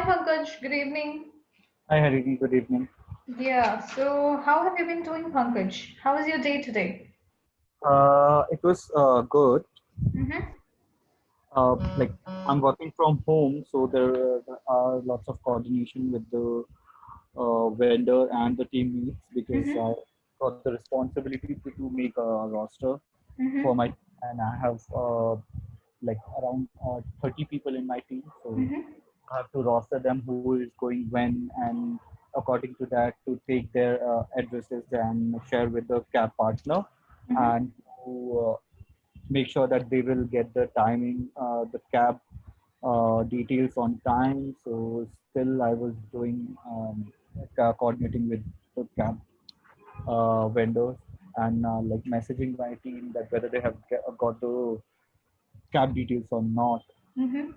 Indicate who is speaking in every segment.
Speaker 1: Pankaj, good evening.
Speaker 2: Hi Harini, good evening.
Speaker 1: Yeah, so how have you been doing, Pankaj? How was your day today?
Speaker 2: It was good.
Speaker 1: Mm-hmm.
Speaker 2: Like I'm working from home, so there are lots of coordination with the vendor and the team meets because
Speaker 1: Mm-hmm.
Speaker 2: I got the responsibility to make a roster for
Speaker 1: Mm-hmm.
Speaker 2: my and I have like around 30 people in my team, so
Speaker 1: Mm-hmm.
Speaker 2: I have to roster them who is going when and according to that to take their addresses and share with the cab partner
Speaker 1: Mm-hmm.
Speaker 2: and to make sure that they will get the timing, the cab details on time. So still, I was doing coordinating with the cab vendors and like messaging my team that whether they have got the cab details or not.
Speaker 1: Mm-hmm.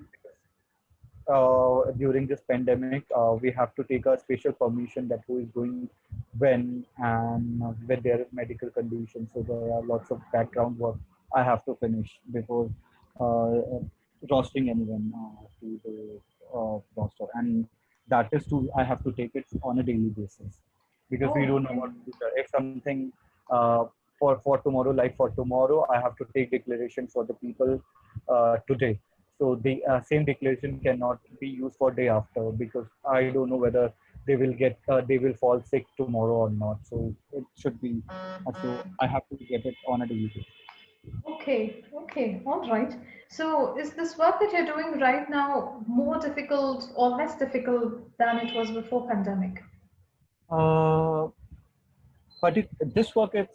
Speaker 2: During this pandemic, we have to take a special permission that who is going when and with their medical conditions. So there are lots of background work I have to finish before uh, rostering anyone to the roster, and that is to I have to take it on a daily basis because we
Speaker 1: Oh,
Speaker 2: don't know
Speaker 1: okay.
Speaker 2: what future. If something uh, for tomorrow, like for tomorrow, I have to take declaration for the people today, so the same declaration cannot be used for day after because I don't know whether they will fall sick tomorrow or not. So it should be so I have to get it on a daily basis.
Speaker 1: Okay, okay, all right. So is this work that you're doing right now more difficult or less difficult than it was before pandemic?
Speaker 2: Uh, but this work is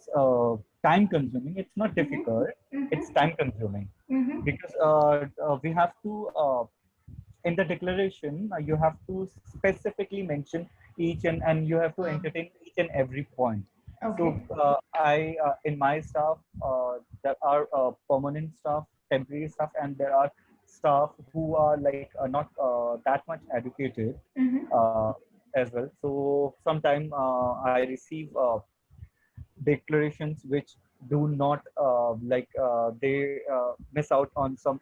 Speaker 2: time consuming. It's not
Speaker 1: Mm-hmm.
Speaker 2: difficult. It's
Speaker 1: Mm-hmm.
Speaker 2: time consuming
Speaker 1: Mm-hmm.
Speaker 2: because we have to in the declaration you have to specifically mention and you have to entertain each and every point. So
Speaker 1: Okay.
Speaker 2: I in my staff there are permanent staff, temporary staff, and there are staff who are like not that much educated
Speaker 1: Mm-hmm.
Speaker 2: uh, as well. So sometimes I receive declarations which do not they miss out on some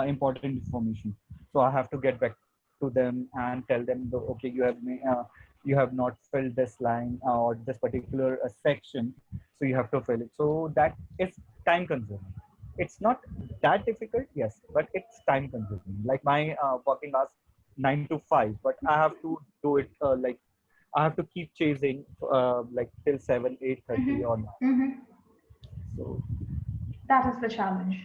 Speaker 2: important information. So I have to get back to them and tell them, okay, you have not filled this line or this particular section, so you have to fill it. So that is time consuming. It's not that difficult, yes, but it's time consuming. Like my working hours 9 to 5, but I have to do it like I have to keep chasing like till 7, 8:30 or
Speaker 1: Mm-hmm.
Speaker 2: not.
Speaker 1: Mm-hmm.
Speaker 2: So
Speaker 1: That is the challenge.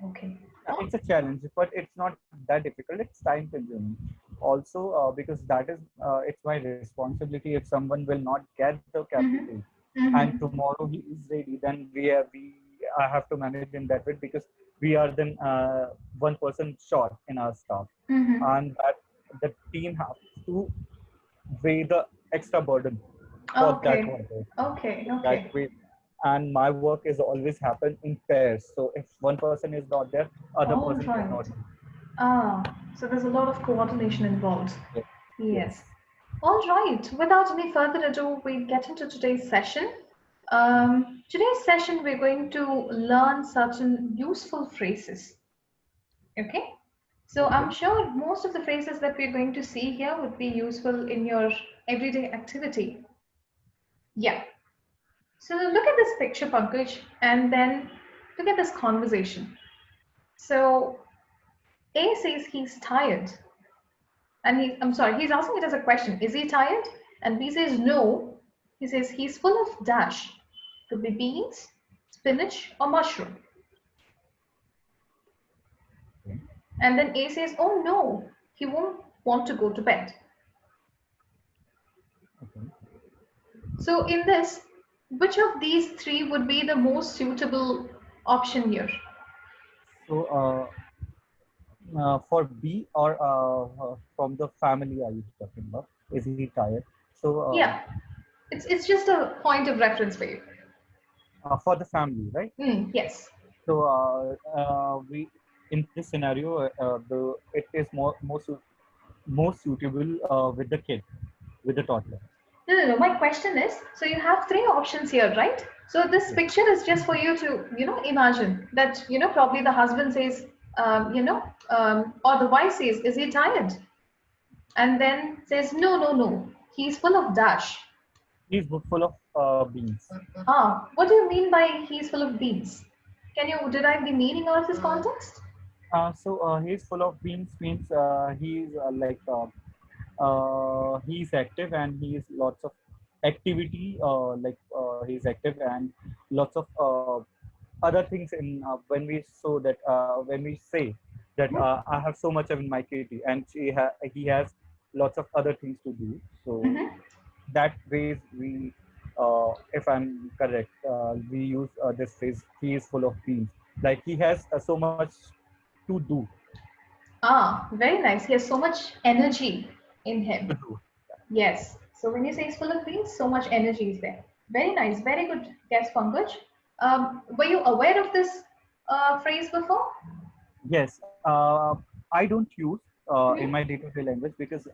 Speaker 1: Okay. Oh.
Speaker 2: it's a challenge, but it's not that difficult. It's time consuming. Also, because that is it's my responsibility. If someone will not get the cap
Speaker 1: Mm-hmm.
Speaker 2: detail, and
Speaker 1: Mm-hmm.
Speaker 2: tomorrow he is ready, then we I have to manage in that way because we are then one person short in our staff,
Speaker 1: Mm-hmm.
Speaker 2: and that the team has to weigh the extra burden for that
Speaker 1: Okay.
Speaker 2: one day.
Speaker 1: Okay.
Speaker 2: That
Speaker 1: Okay.
Speaker 2: way, and my work is always happen in pairs. So if one person is not there, other
Speaker 1: All
Speaker 2: person
Speaker 1: right.
Speaker 2: cannot do.
Speaker 1: Ah, so there's a lot of coordination involved.
Speaker 2: Yes.
Speaker 1: Yes.
Speaker 2: Yes.
Speaker 1: All right. Without any further ado, we get into today's session. Today's session, we're going to learn certain useful phrases. Okay. So
Speaker 2: Okay.
Speaker 1: I'm sure most of the phrases that we're going to see here would be useful in your everyday activity. Yeah. So look at this picture, Pankaj, and then look at this conversation. So A says he's tired, and I'm sorry, he's asking it as a question. Is he tired? And B says no. He says he's full of dash. Could be beans, spinach, or mushroom.
Speaker 2: Okay.
Speaker 1: And then A says, oh no, he won't want to go to bed.
Speaker 2: Okay.
Speaker 1: So in this, which of these three would be the most suitable option here?
Speaker 2: So for B or from the family, are you talking about? Is he tired? So
Speaker 1: Yeah, it's just a point of reference for you.
Speaker 2: for the family, right?
Speaker 1: Yes.
Speaker 2: So we in this scenario, the it is more suitable with the kid, with the toddler.
Speaker 1: No, no, no. My question is, so you have three options here, right? So this
Speaker 2: Yes.
Speaker 1: picture is just for you to, imagine that, probably the husband says, or the wife says, is he tired? and then says, no, no, no, he's full of dash.
Speaker 2: He's full of beans.
Speaker 1: Ah, what do you mean by he's full of beans? Can you derive the meaning out of this context?
Speaker 2: He's full of beans means he's he's active and he's lots of activity. He's active and lots of other things in when we say that I have so much of in my kitty and he has lots of other things to do. So
Speaker 1: Mm-hmm.
Speaker 2: that ways we, if I'm correct, we use this phrase. He is full of beans. Like he has so much to do.
Speaker 1: Ah, very nice. He has so much energy in
Speaker 2: To
Speaker 1: him.
Speaker 2: do.
Speaker 1: Yes. So when you say he's full of beans, so much energy is there. Very nice. Very good guess, Pankaj. Were you aware of this phrase before?
Speaker 2: Yes, I don't use in
Speaker 1: Mm-hmm.
Speaker 2: my day-to-day language because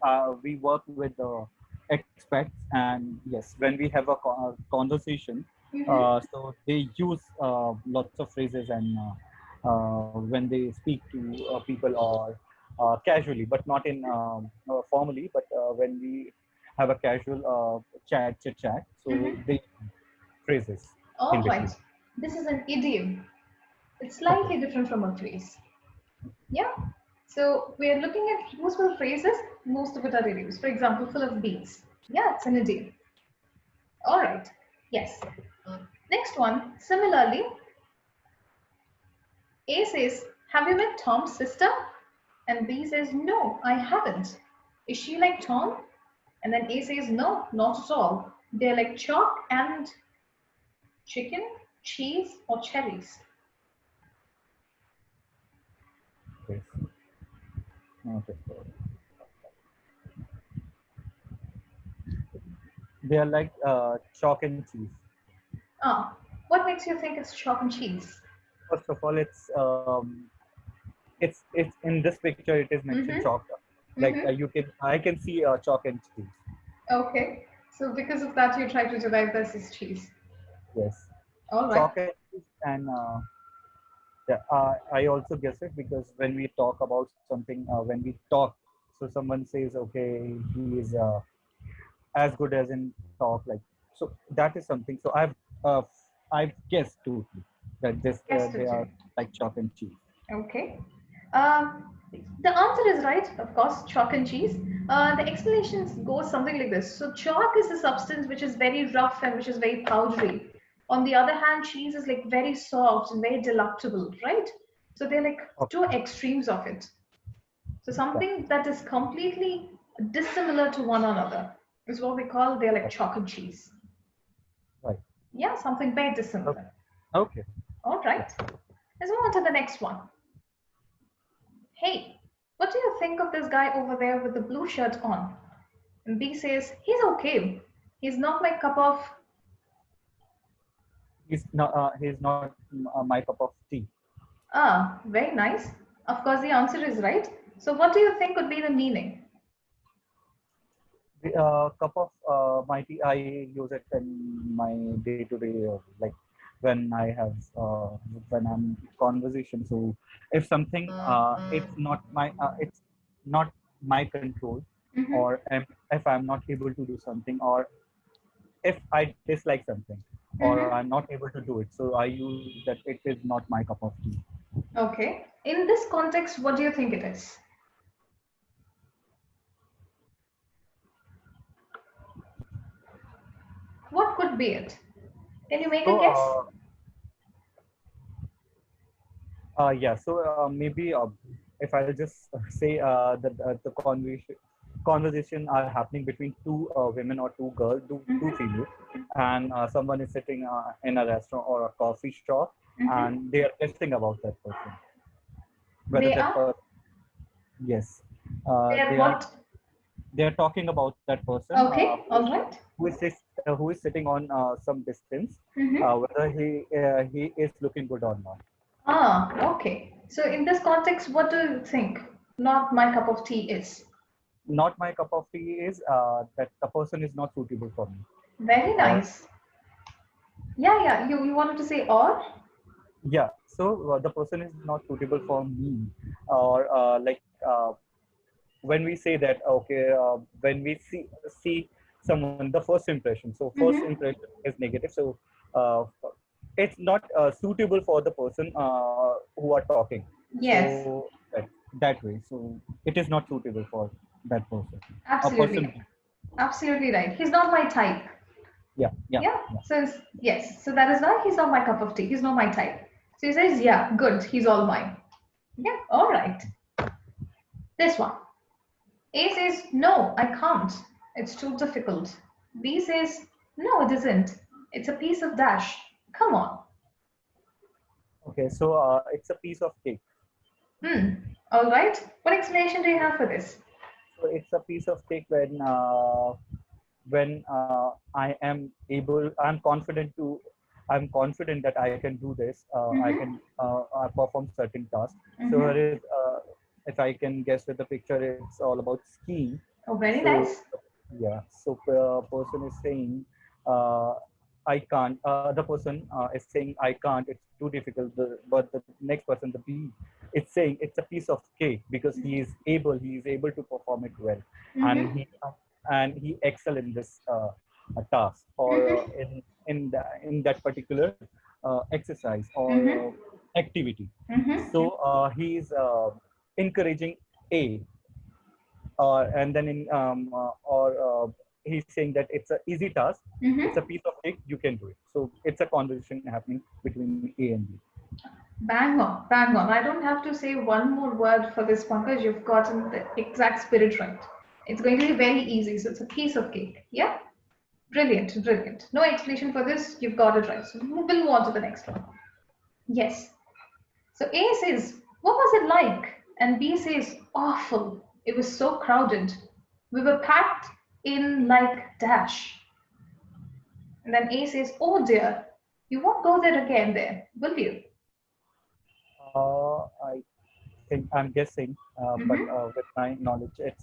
Speaker 2: we work with expats, and yes, when we have a conversation,
Speaker 1: Mm-hmm.
Speaker 2: so they use lots of phrases and when they speak to people or casually, but not in formally, but when we have a casual chit chat, so
Speaker 1: Mm-hmm.
Speaker 2: they phrases in
Speaker 1: All right.
Speaker 2: between.
Speaker 1: This is an idiom. It's
Speaker 2: Okay.
Speaker 1: slightly different from a phrase. Yeah. So we are looking at useful phrases. Most of it are idioms. For example, full of beans. Yeah, it's an idiom. All right. Yes. Next one. Similarly, A says, have you met Tom's sister? And B says, no, I haven't. Is she like Tom? And then A says, no, not at all. They're like chalk and chicken, cheese, or cherries.
Speaker 2: Yes. Okay. They are like chalk and cheese.
Speaker 1: Ah, what makes you think it's chalk and cheese?
Speaker 2: First of all, it's in this picture. It is mentioned
Speaker 1: Mm-hmm.
Speaker 2: chalk. Like
Speaker 1: Mm-hmm.
Speaker 2: I can see chalk and cheese.
Speaker 1: Okay. So because of that, you try to derive this as cheese.
Speaker 2: Yes,
Speaker 1: All right.
Speaker 2: chalk and cheese, and yeah, I also guess it because when we talk about something, when we talk, so someone says, okay, he is as good as in talk, like so that is something. So uh, I've guessed totally that this
Speaker 1: Guessed
Speaker 2: they
Speaker 1: it
Speaker 2: are
Speaker 1: too.
Speaker 2: like chalk and cheese.
Speaker 1: Okay. The answer is right, of course, chalk and cheese. The explanation goes something like this. So, chalk is a substance which is very rough and which is very powdery. On the other hand, cheese is like very soft and very delectable, right? So, they're like two
Speaker 2: Okay.
Speaker 1: extremes of it. So,
Speaker 2: Yeah.
Speaker 1: something that is completely dissimilar to one another is what we call they're like
Speaker 2: Right.
Speaker 1: chalk and cheese.
Speaker 2: Right.
Speaker 1: Yeah, something very
Speaker 2: Okay.
Speaker 1: dissimilar.
Speaker 2: Okay.
Speaker 1: All
Speaker 2: Yeah.
Speaker 1: right. Let's move on to the next one. Hey, what do you think of this guy over there with the blue shirt on? And B says, he's okay. He's not my cup of.
Speaker 2: He's not my cup of tea.
Speaker 1: Ah, very nice. Of course, the answer is right. So, what do you think would be the meaning?
Speaker 2: The cup of my tea, I use it in my day-to-day, like when I have when I'm conversation. So if something it's not my control,
Speaker 1: Hmm.
Speaker 2: or if I'm not able to do something, or if I dislike something, or I'm
Speaker 1: Hmm.
Speaker 2: not able to do it, so I use that it is not my cup of tea.
Speaker 1: Okay. In this context, what do you think it is? What could be it? Can you make a
Speaker 2: So
Speaker 1: guess?
Speaker 2: yeah, so maybe if I'll just say that the conversation are happening between two women or two girls, two
Speaker 1: Hmm.
Speaker 2: females, and someone is sitting in a restaurant or a coffee shop,
Speaker 1: Hmm.
Speaker 2: and they are guessing about that person, whether
Speaker 1: They
Speaker 2: that
Speaker 1: are.
Speaker 2: person, yes,
Speaker 1: They are
Speaker 2: they are
Speaker 1: what?
Speaker 2: talking about that person
Speaker 1: Okay. All right.
Speaker 2: who is sitting on some distance,
Speaker 1: Mm-hmm.
Speaker 2: whether he is looking good or not.
Speaker 1: Ah, okay. So in this context, what do you think? Not my cup of tea is.
Speaker 2: Not my cup of tea is that the person is not suitable for me,
Speaker 1: Very
Speaker 2: or
Speaker 1: nice. Yeah, yeah. You wanted to say or?
Speaker 2: yeah, so the person is not suitable for me, or when we say that, okay, when we see someone, the first impression, so first
Speaker 1: Mm-hmm.
Speaker 2: impression is negative, so uh, it's not suitable for the person who are talking.
Speaker 1: Yes,
Speaker 2: So that way, so it is not suitable for that person, a person.
Speaker 1: absolutely. Absolutely right. He's not my type.
Speaker 2: Yeah, yeah,
Speaker 1: Yeah.
Speaker 2: yeah.
Speaker 1: Yes. So that is why he's not my cup of tea. He's not my type. So he says, yeah, good. He's all mine. Yeah. All right. This one. A says, no, I can't. It's too difficult. B says, no, it isn't. It's a piece of dash. Come on.
Speaker 2: Okay, so it's a piece of cake.
Speaker 1: Hmm. All right. What explanation do you have for this?
Speaker 2: So it's a piece of cake when I am able, I'm confident that I can do this. I
Speaker 1: Mm-hmm.
Speaker 2: can perform certain tasks. So
Speaker 1: Mm-hmm.
Speaker 2: here is, if I can guess with the picture, it's all about skiing.
Speaker 1: Oh, very
Speaker 2: So
Speaker 1: nice.
Speaker 2: yeah, so person is saying, uh, I can't. The person is saying I can't. It's too difficult. But the next person, the B, it's saying it's a piece of cake because he is able to perform it well, and
Speaker 1: Mm-hmm.
Speaker 2: he excel in this task, or
Speaker 1: Mm-hmm.
Speaker 2: in that particular exercise or
Speaker 1: Mm-hmm.
Speaker 2: activity.
Speaker 1: Mm-hmm.
Speaker 2: So he is encouraging A, and then he's saying that it's an easy task, it's a
Speaker 1: Mm-hmm.
Speaker 2: piece of cake, you can do it. So it's a conversation happening between A and B.
Speaker 1: Bang on, bang on. I don't have to say one more word for this, Pankaj. You've gotten the exact spirit right. It's going to be very easy. So it's a piece of cake. Yeah? Brilliant, brilliant. No explanation for this. You've got it right. So we'll move on to the next one. Yes. So A says, what was it like? And B says, awful. It was so crowded. We were packed in like dash. And then A says, oh dear, you won't go there again there, will you?
Speaker 2: I think I'm guessing, but
Speaker 1: Mm-hmm.
Speaker 2: with my knowledge, it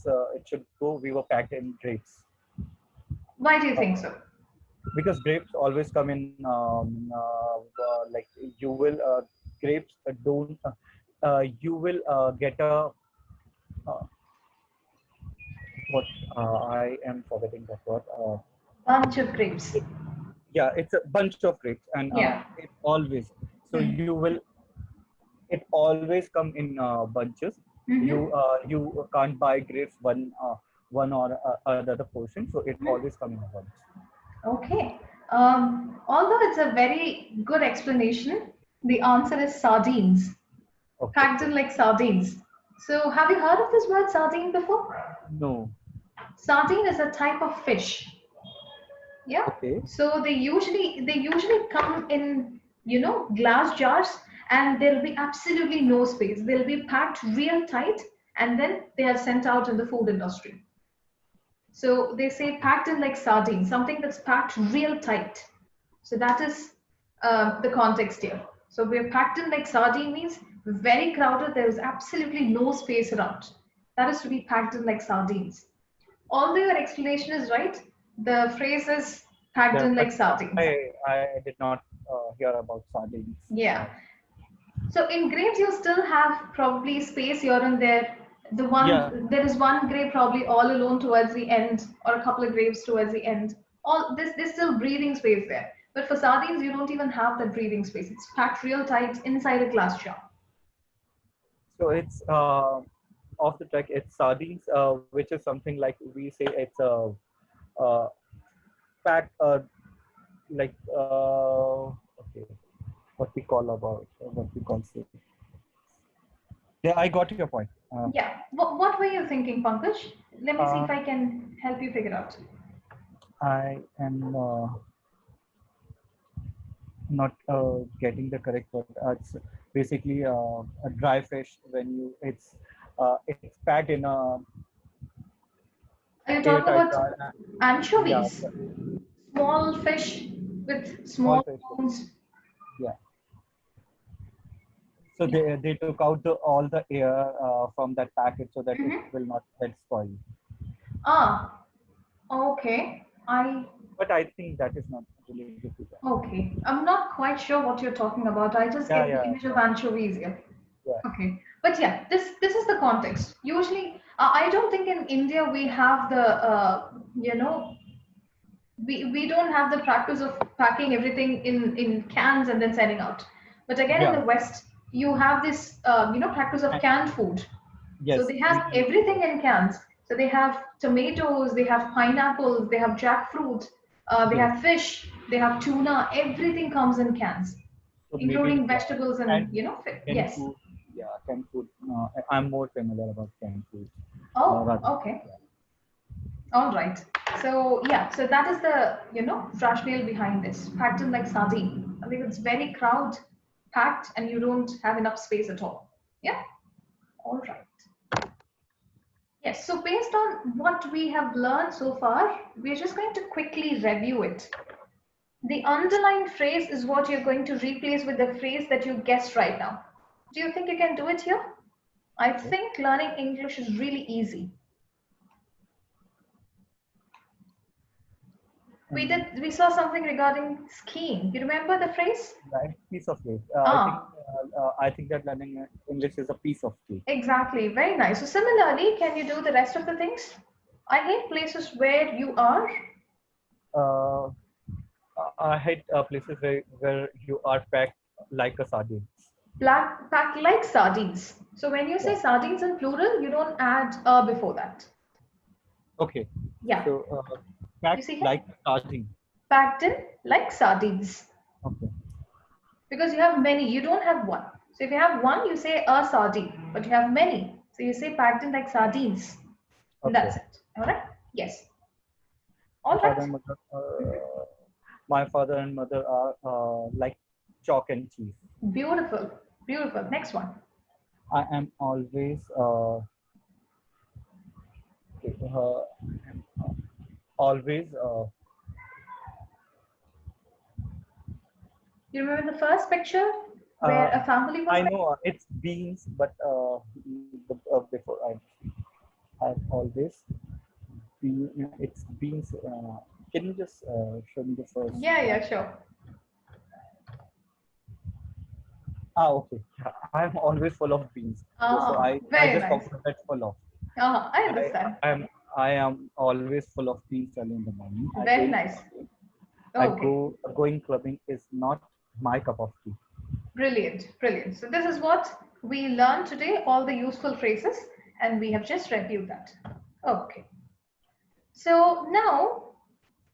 Speaker 2: should go. We were packed in grapes,
Speaker 1: Why do you think
Speaker 2: uh,
Speaker 1: so?
Speaker 2: because grapes always come in. Like you will grapes don't. You will get a uh, what I am forgetting that word.
Speaker 1: Bunch of grapes.
Speaker 2: Yeah, it's a bunch of grapes, and
Speaker 1: Yeah.
Speaker 2: it always, so
Speaker 1: Hmm.
Speaker 2: you will, it always come in bunches.
Speaker 1: Mm-hmm.
Speaker 2: You can't buy grapes one or other portion, so it
Speaker 1: Hmm.
Speaker 2: always come in a bunch.
Speaker 1: Okay. Although it's a very good explanation, the answer is sardines.
Speaker 2: Okay,
Speaker 1: Packed in like sardines. So, have you heard of this word sardine before?
Speaker 2: no.
Speaker 1: Sardine is a type of fish. Yeah.
Speaker 2: Okay.
Speaker 1: So they usually come in glass jars, and there'll be absolutely no space. They'll be packed real tight, and then they are sent out in the food industry. So they say packed in like sardines, something that's packed real tight. So that is the context here. So we're packed in like sardine means very crowded. There is absolutely no space around. That is to be packed in like sardines. Although your explanation is right, the phrase is packed
Speaker 2: Yeah,
Speaker 1: in
Speaker 2: but
Speaker 1: like sardines.
Speaker 2: I did not hear about sardines.
Speaker 1: Yeah. So in grapes, you still have probably space here and there.
Speaker 2: Yeah,
Speaker 1: There is one grape probably all alone towards the end, or a couple of grapes towards the end. All this, there's still breathing space there. But for sardines, you don't even have that breathing space. It's packed real tight inside a glass jar.
Speaker 2: so it's off the track. It's sardines, which is something like we say it's a uh, pack, like okay, what we call about what we call say. Yeah, I got your point.
Speaker 1: Yeah. What were you thinking, Pankaj? Let me see if
Speaker 2: Uh,
Speaker 1: I can help you figure out.
Speaker 2: I am not getting the correct word. It's basically a dry fish when you it's packed in a
Speaker 1: Are you talking
Speaker 2: airtight
Speaker 1: about
Speaker 2: jar. Yeah,
Speaker 1: anchovies? Small fish with
Speaker 2: small
Speaker 1: small
Speaker 2: fish.
Speaker 1: bones.
Speaker 2: Yeah. So
Speaker 1: Yeah.
Speaker 2: they took out all the air from that packet so that it
Speaker 1: Mm-hmm.
Speaker 2: will not get spoiled.
Speaker 1: Ah, okay.
Speaker 2: But I think that is not related to that.
Speaker 1: Okay. I'm not quite sure what you're talking about. I just
Speaker 2: Yeah,
Speaker 1: get the
Speaker 2: yeah,
Speaker 1: image of anchovies here.
Speaker 2: Yeah.
Speaker 1: Okay, but yeah, this is the context. Usually, I don't think in India we have the you know we don't have the practice of packing everything in cans and then sending out. But again, in
Speaker 2: Yeah.
Speaker 1: the West, you have this practice of
Speaker 2: And
Speaker 1: canned food. So
Speaker 2: yes,
Speaker 1: they have
Speaker 2: we.
Speaker 1: everything in cans. So they have tomatoes, they have pineapples, they have jackfruit, they
Speaker 2: Yes.
Speaker 1: have fish, they have tuna. Everything comes in cans,
Speaker 2: So maybe
Speaker 1: including vegetables and
Speaker 2: and canned
Speaker 1: yes.
Speaker 2: food. Yeah, canned food. I'm more familiar about canned food.
Speaker 1: Oh,
Speaker 2: Rather.
Speaker 1: okay. All right. So yeah, so that is the rationale behind this. Packed in like sardine. I think it's very crowd packed and you don't have enough space at all. Yeah. All right. Yes. So based on what we have learned so far, we're just going to quickly review it. The underlined phrase is what you're going to replace with the phrase that you guessed right now. Do you think you can do it here? I
Speaker 2: Okay.
Speaker 1: think learning English is really easy.
Speaker 2: And
Speaker 1: We saw something regarding skiing. You remember the phrase?
Speaker 2: right, piece of cake.
Speaker 1: Ah,
Speaker 2: I think that learning English is a piece of cake.
Speaker 1: exactly. Very nice. So similarly, can you do the rest of the things? I hate places where you are
Speaker 2: Uh, I hate places where you are packed like a sardine.
Speaker 1: black packed like sardines. So when you say
Speaker 2: Yeah.
Speaker 1: sardines in plural, you don't add a before that.
Speaker 2: Okay.
Speaker 1: Yeah.
Speaker 2: So
Speaker 1: You
Speaker 2: packed
Speaker 1: see here?
Speaker 2: like sardine.
Speaker 1: Packed in like sardines.
Speaker 2: Okay.
Speaker 1: Because you have many, you don't have one. So if you have one, you say a sardine, but you have many. So you say packed in like sardines. And
Speaker 2: Okay.
Speaker 1: that's it. All right? Yes.
Speaker 2: My
Speaker 1: All
Speaker 2: father
Speaker 1: right.
Speaker 2: and mother. My father and mother are like chalk and cheese.
Speaker 1: Beautiful. Beautiful. Next one.
Speaker 2: I am always always
Speaker 1: You remember the first picture where
Speaker 2: uh,
Speaker 1: a family was
Speaker 2: I
Speaker 1: like,
Speaker 2: know it's beans, but before I've always been it's beans. Can you just show me the first
Speaker 1: yeah,
Speaker 2: one?
Speaker 1: yeah, sure.
Speaker 2: Okay. Yeah, I'm always full of beans. So I
Speaker 1: Very
Speaker 2: just
Speaker 1: nice.
Speaker 2: forgot that full of.
Speaker 1: I
Speaker 2: I
Speaker 1: understand.
Speaker 2: I am I am always full of beans early in the morning.
Speaker 1: Very nice. Okay.
Speaker 2: Going clubbing is not my cup of tea.
Speaker 1: Brilliant. Brilliant. So this is what we learned today, all the useful phrases, and we have just reviewed that. Okay. So now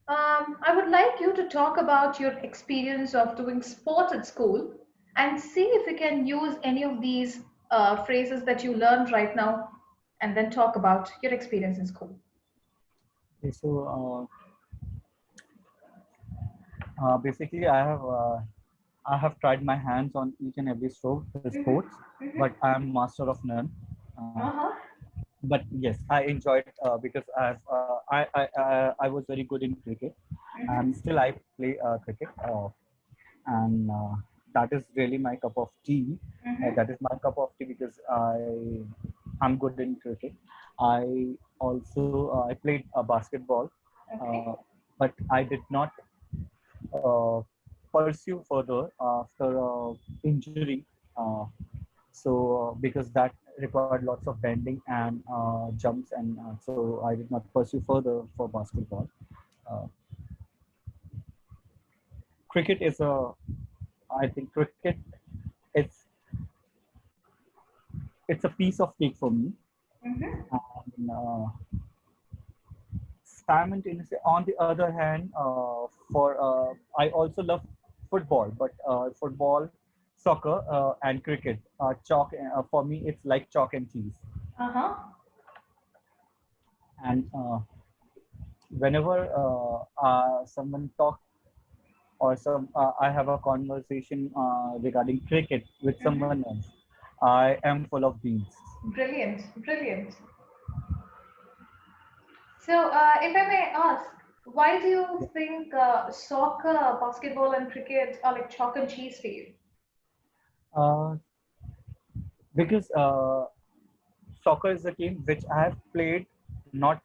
Speaker 1: I would like you to talk about your experience of doing sport at school and see if you can use any of these phrases that you learned right now and then talk about your experience in school.
Speaker 2: Okay, so basically, I have tried my hands on each and every
Speaker 1: Mm-hmm.
Speaker 2: sports,
Speaker 1: Mm-hmm.
Speaker 2: but I am master of none.
Speaker 1: Uh-huh.
Speaker 2: But yes, I enjoyed because I was very good in cricket, and
Speaker 1: Mm-hmm.
Speaker 2: still I play cricket, and that is really my cup of tea.
Speaker 1: Mm-hmm.
Speaker 2: That is my cup of tea because I'm good in cricket. I also I played basketball,
Speaker 1: Okay.
Speaker 2: uh, but I did not uh, pursue further after injury. Uh, because that required lots of bending and jumps, and so I did not pursue further for basketball. Uh, cricket is a, I think cricket is it's a piece of cake for me.
Speaker 1: Mm-hmm.
Speaker 2: And simultaneously, on the other hand, for I also love football, but football, soccer, and cricket. Chalk for me, it's like chalk and cheese.
Speaker 1: Uh-huh.
Speaker 2: And whenever someone talk or I have a conversation regarding cricket with
Speaker 1: Mm-hmm.
Speaker 2: someone else, I am full of beans.
Speaker 1: Brilliant. Brilliant. So, if I may ask, why do you think soccer, basketball, and cricket are like chalk and cheese for you?
Speaker 2: Uh, because soccer is a game which I have played, not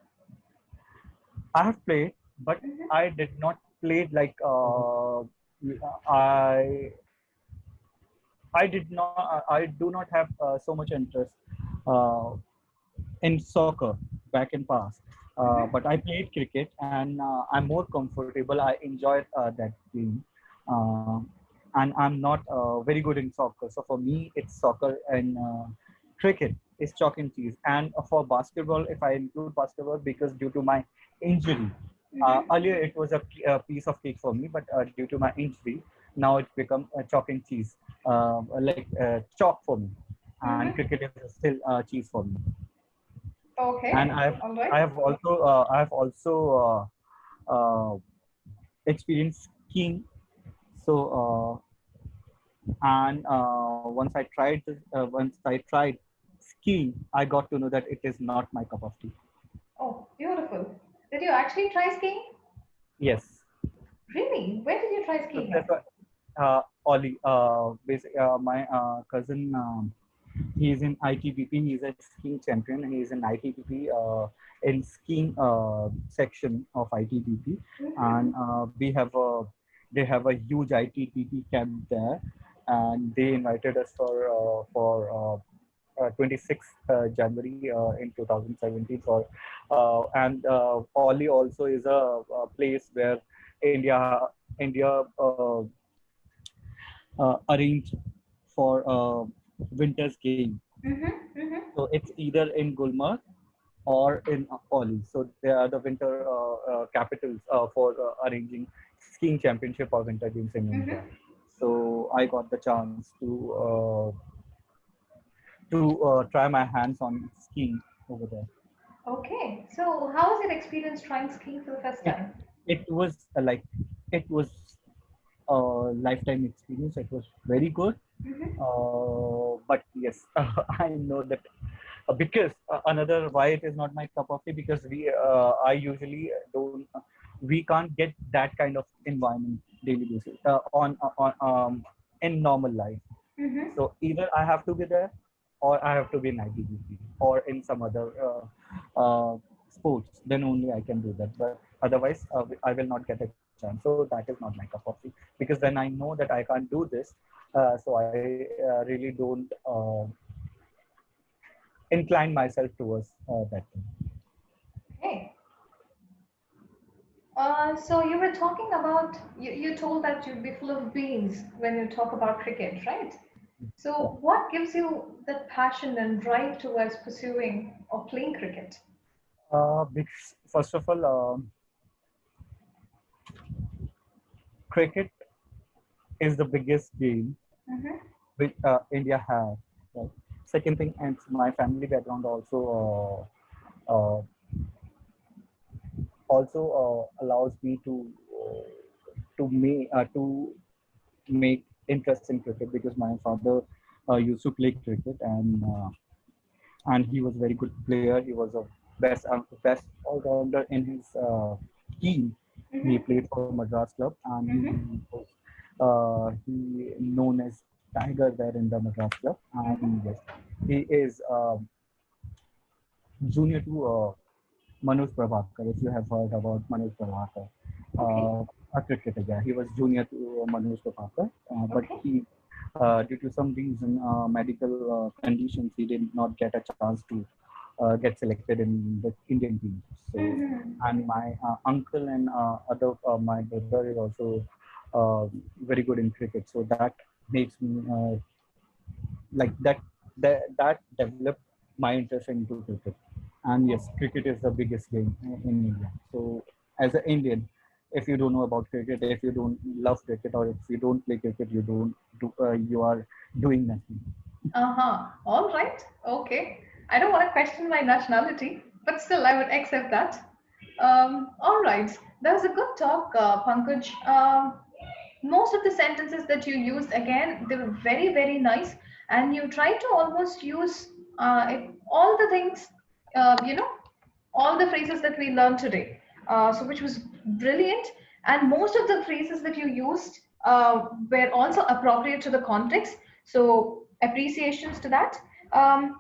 Speaker 2: I have played, but
Speaker 1: Mm-hmm.
Speaker 2: I did not play like I I did not. I do not have so much interest uh, in soccer back in past.
Speaker 1: Mm-hmm.
Speaker 2: But I played cricket and I'm more comfortable. I enjoyed that game. Uh, and I'm not very good in soccer. So for me, it's soccer and cricket is chalk and cheese. And for basketball, if I include basketball, because due to my injury,
Speaker 1: Mm-hmm.
Speaker 2: earlier it was a piece of cake for me, but due to my injury, now it's become chalk and cheese, like chalk for me. And
Speaker 1: Mm-hmm.
Speaker 2: cricket is still cheese for me. And
Speaker 1: Okay. All
Speaker 2: I
Speaker 1: right.
Speaker 2: have also experienced skiing. So and once I tried skiing, I got to know that it is not my cup of tea.
Speaker 1: Oh, beautiful. Did you actually try skiing?
Speaker 2: Yes.
Speaker 1: Really? Where did you try
Speaker 2: So
Speaker 1: skiing
Speaker 2: that's
Speaker 1: at?
Speaker 2: why Ollie, basically, my cousin, he's in ITPP. He's a skiing champion. He's in ITPP in skiing section of ITPP,
Speaker 1: Mm-hmm.
Speaker 2: and they have a huge ITPP camp there, and they invited us for 26th January in 2017 and Ollie also is a place where India India arranged for winter's game.
Speaker 1: Mm-hmm. Mm-hmm.
Speaker 2: So it's either in Gulmarg or in Oli. So they are the winter capitals for arranging skiing championship or winter games in India.
Speaker 1: Mm-hmm.
Speaker 2: So I got the chance to try my hands on skiing over there.
Speaker 1: Okay. So, how was your experience trying skiing for the first
Speaker 2: It
Speaker 1: time?
Speaker 2: it was it was a lifetime experience. It was very good.
Speaker 1: Mm-hmm.
Speaker 2: But yes, I know that because another why it is not my cup of tea, because I usually don't we can't get that kind of environment daily basis on in normal life.
Speaker 1: Mm-hmm.
Speaker 2: So either I have to be there, or I have to be in ITBP or in some other sports. Then only I can do that. But otherwise, I will not get a chance. So that is not my cup of tea, because when I know that I can't do this, so I really don't incline myself towards that thing.
Speaker 1: Okay. So you were talking about you told that you'd be full of beans when you talk about cricket, right?
Speaker 2: Yeah.
Speaker 1: So what gives you that passion and drive towards pursuing or playing cricket?
Speaker 2: Because first of all, cricket is the biggest game
Speaker 1: Mm-hmm.
Speaker 2: which India has. Right? Second thing, and my family background also allows me to make interest in cricket, because my father used to play cricket, and he was a very good player. He was a best all rounder in his team. He
Speaker 1: Mm-hmm.
Speaker 2: played for Madras club, and
Speaker 1: Mm-hmm.
Speaker 2: he known as Tiger there in the Madras club. And
Speaker 1: Mm-hmm.
Speaker 2: yes, he is junior to Manoj Prabhakar. If you have heard about Manoj Prabhakar,
Speaker 1: Okay.
Speaker 2: a cricketer, yeah, he was junior to Manoj Prabhakar, but
Speaker 1: Okay.
Speaker 2: due to some reason, medical conditions, he did not get a chance to get selected in the Indian team. So,
Speaker 1: Mm-hmm.
Speaker 2: and my uncle and my brother is also very good in cricket. So that makes me like that developed my interest into cricket. And yes, cricket is the biggest game in India. So as an Indian, if you don't know about cricket, if you don't love cricket, or if you don't play cricket, you are doing nothing.
Speaker 1: Uh-huh. All right. Okay. I don't want to question my nationality, but still, I would accept that. All right. That was a good talk, Pankaj. Most of the sentences that you used, again, they were very, very nice. And you tried to almost use all the things, you know, all the phrases that we learned today. So, which was brilliant. And most of the phrases that you used were also appropriate to the context. So, appreciations to that.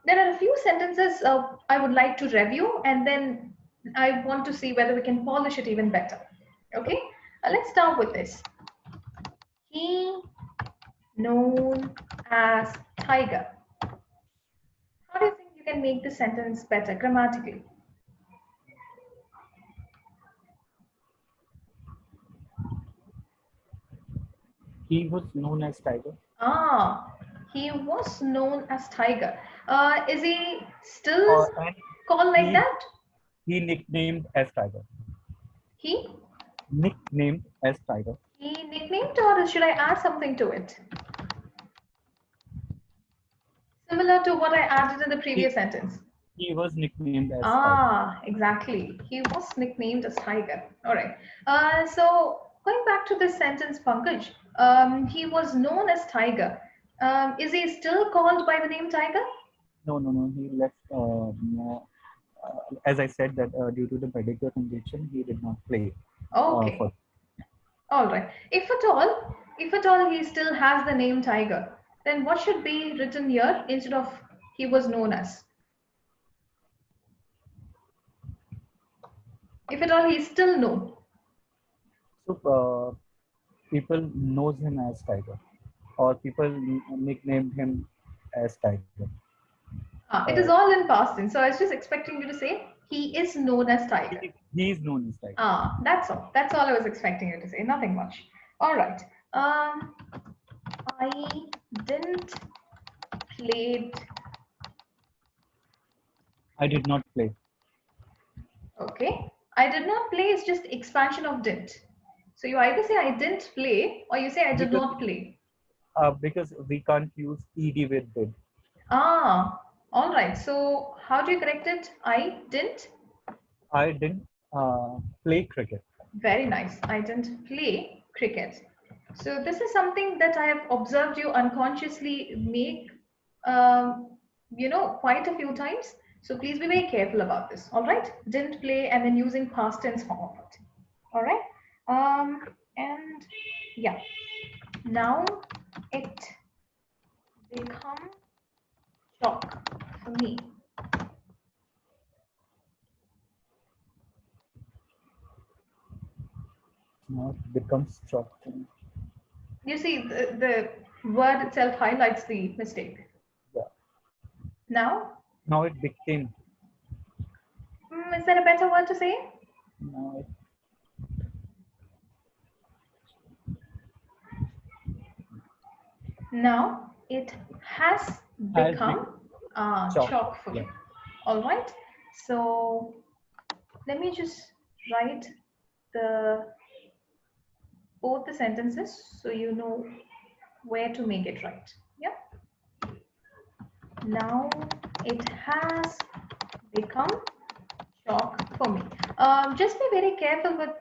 Speaker 1: There are a few sentences I would like to review, and then I want to see whether we can polish it even better. Okay, let's start with this. He known as tiger. How do you think you can make the sentence better grammatically?
Speaker 2: He was known as Tiger.
Speaker 1: Ah, he was known as Tiger. Is he still
Speaker 2: And
Speaker 1: called like
Speaker 2: he,
Speaker 1: that?
Speaker 2: he nicknamed as Tiger.
Speaker 1: He
Speaker 2: Nicknamed as Tiger.
Speaker 1: nicknamed, or should I add something to it? Similar to what I added in the previous sentence.
Speaker 2: He was nicknamed as
Speaker 1: Tiger. Exactly. He was nicknamed as Tiger. All right. So going back to this sentence, Pankaj, he was known as Tiger. Is he still called by the name Tiger?
Speaker 2: No. He left. As I said, that due to the medical condition, he did not play.
Speaker 1: Okay. All right. If at all he still has the name Tiger, then what should be written here instead of he was known as? If at all he's still known.
Speaker 2: So people knows him as Tiger, or people nicknamed him as Tiger.
Speaker 1: It is all in past tense. So I was just expecting you to say he is known as Tiger.
Speaker 2: He is known as Tiger.
Speaker 1: That's all. That's all I was expecting you to say. Nothing much. All right. I didn't play.
Speaker 2: I did not play.
Speaker 1: Okay. I did not play is just expansion of didn't. So you either say I didn't play or you say I did not play.
Speaker 2: Because we can't use ed with did.
Speaker 1: All right. So how do you correct it? I didn't
Speaker 2: play cricket.
Speaker 1: Very nice. I didn't play cricket. So this is something that I have observed you unconsciously make, quite a few times. So please be very careful about this. All right. Didn't play and then using past tense form of it. All right. And yeah. Now it become shock for me.
Speaker 2: Now it becomes shock to me.
Speaker 1: You see, the word itself highlights the mistake.
Speaker 2: Yeah.
Speaker 1: Now
Speaker 2: it became.
Speaker 1: Is there a better word to say? Now it has become shock for me. Yeah. All right. So let me just write both the sentences so you know where to make it right. Yeah. Now it has become shock for me. Just be very careful with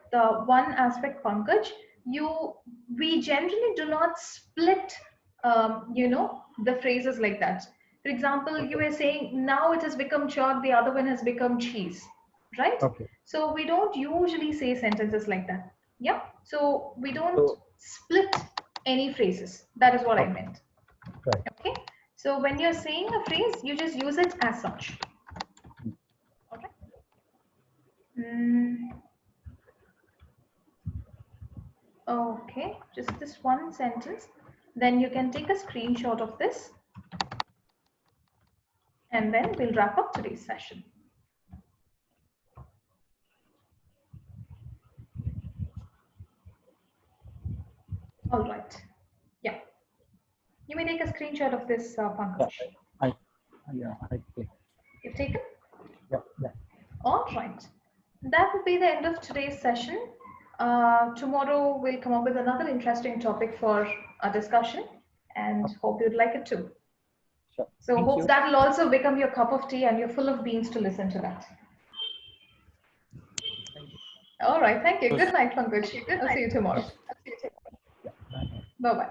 Speaker 1: one aspect, Pankaj. We generally do not split, the phrases like that. For example, you were saying now it has become chalk, the other one has become cheese, right?
Speaker 2: Okay.
Speaker 1: So we don't usually say sentences like that. Yeah. So we don't split any phrases. That is what I meant.
Speaker 2: Right.
Speaker 1: Okay. So when you're saying a phrase, you just use it as such. Okay. Okay, just this one sentence. Then you can take a screenshot of this. And then we'll wrap up today's session. All right. Yeah. You may take a screenshot of this, Pankaj.
Speaker 2: Yeah, I take.
Speaker 1: You've taken?
Speaker 2: Yeah.
Speaker 1: All right. That will be the end of today's session. Tomorrow we'll come up with another interesting topic for our discussion and hope you'd like it too.
Speaker 2: Sure.
Speaker 1: So hope that will also become your cup of tea and you're full of beans to listen to that. All right. Thank you. Good night, Pankaj. I'll see you tomorrow. Bye-bye.